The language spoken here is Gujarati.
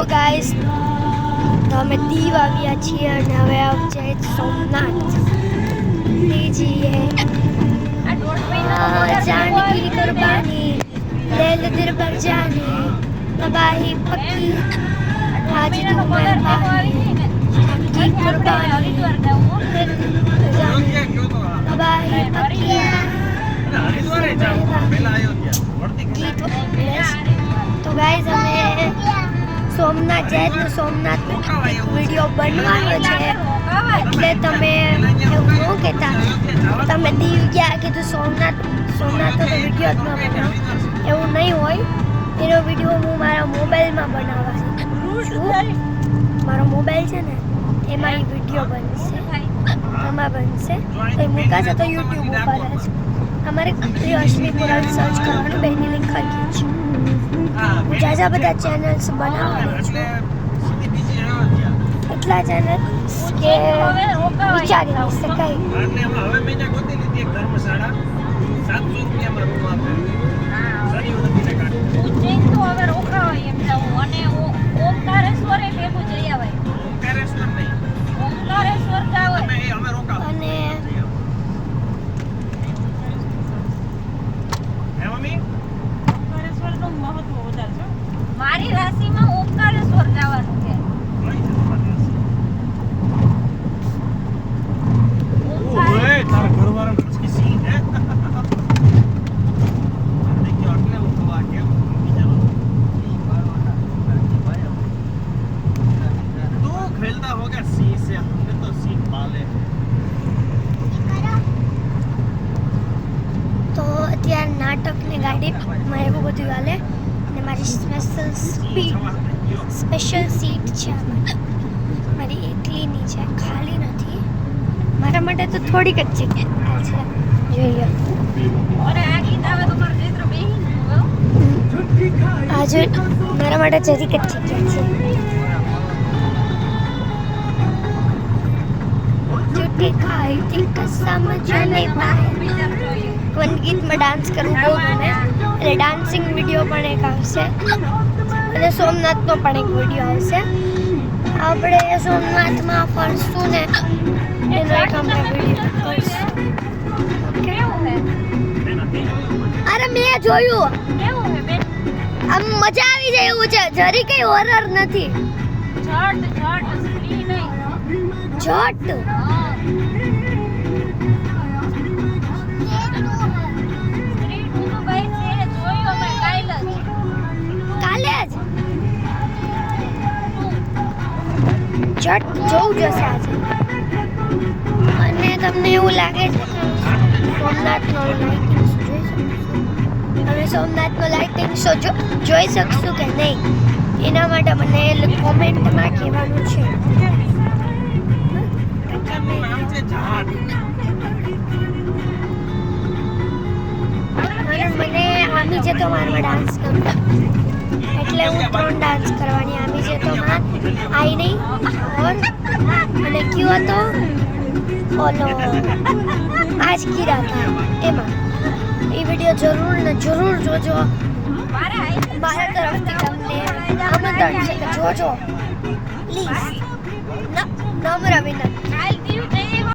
ગાઈસ, તો અમે દીવ આવ્યા છીએ અને હવે આવશે સોમનાથ लीजिए जानकी कुर्बानी ले लो दिल पर जाने तबाही पक्की आज तुम्हें की कुर्बानी तबाही पक्की तो गाइस हमें સોમનાથ જાય તો સોમનાથ વિડીયો બનવાનો છે એટલે તમે એવું ન કહેતા તમે દીવ ગયા કીધું સોમનાથ તો વિડીયો જ ન બનાવો એવું નહીં હોય એનો વિડીયો હું મારા મોબાઈલમાં બનાવવા છું મારો મોબાઈલ છે ને એમાં એ વિડીયો બનશે આમાં બનશે તો એ મૂકાશે તો યુટ્યુબ ઉપર જ અમારે અશ્વિની પુરાણ સર્ચ કરવાનું બેની લિંક કરી છે જાજા બધા ચેનલ્સ બનાવવાના છે એટલા ચેનલ્સ કે વિચારી નહીં શકાય હવે મેં ગોતી લીધી એક ધર્મશાળા 700 રૂપિયામાં રૂમ આપે સરીઓ નદીને કાંઠે ઉજ્જૈન તો હવે રોકાવાય એમ જાવું અને ઓમકારેશ્વર એ ભેગું જઈ આવાય ઓમકારેશ્વર નહીં ઓમકારેશ્વર જાવ અમે રોકાવ અને હે મમ્મી ઓમકારેશ્વરનું મહત્વ વધારે છે મારી રાશિમાં ઓમકારેશ્વર જવાનું છે ઓય તારા ઘરવાળાને પૂછકી સી હે દેખ્યો એટલે ઉઠવા કેમ બીજાનો तू खेलता होगा सी से हमने तो सी पाले તો અત્યારે નાટકની ગાડીમાં એવું બધું હાલે અને મારી સ્પેશિયલ સીટ છે મારી એકલીની છે ખાલી નથી મારા માટે તો થોડીક જ જગ્યા છે જોઈએ અરે આ ગીત આવે તો મારું ચિત્ર બેહી આજે મારા માટે જરીક જ જગ્યા છે છૂટી ખાઈ થી કસમ જાને પાય વન ગીતમાં ડાન્સ કરવું બહુ ગમે એટલે ડાન્સિંગ વિડીયો પણ એક આવશે અને સોમનાથનો પણ એક વિડીયો આવશે આપણે સોમનાથમાં ફરશું ને એનો એક અમે વિડીયો કરશું અરે મેં જોયું કેવું હે બેન આમ મજા આવી જાય એવું છે જરી કઈ હોરર નથી ઝટ સ્ત્રી નહીં જોટ સ્ત્રી ટુ તો ભાઈ છે જોયો મેં કાલે જ જટ જોવું જશે આજે અને તમને એવું લાગે છે સોમનાથનો લાઇટિંગ તમે સોમનાથનો લાઇટિંગ શો જોઈ શકશું કે નહીં એના માટે મને કોમેન્ટમાં કહેવાનું છે અને મને આમી છે તો મારમાં ડાન્સ ગમતો એટલે હું 3 ડાન્સ કરવાની આમી છે તો માં આઈ નહીં ઓર અને ક્યો હતો ઓલો આજ કી રાત એમાં એ વિડીયો જરૂર જોજો મારા તરફથી તમને આમંત્રણ છે કે જોજો પ્લીઝ નમ્ર વિનંતી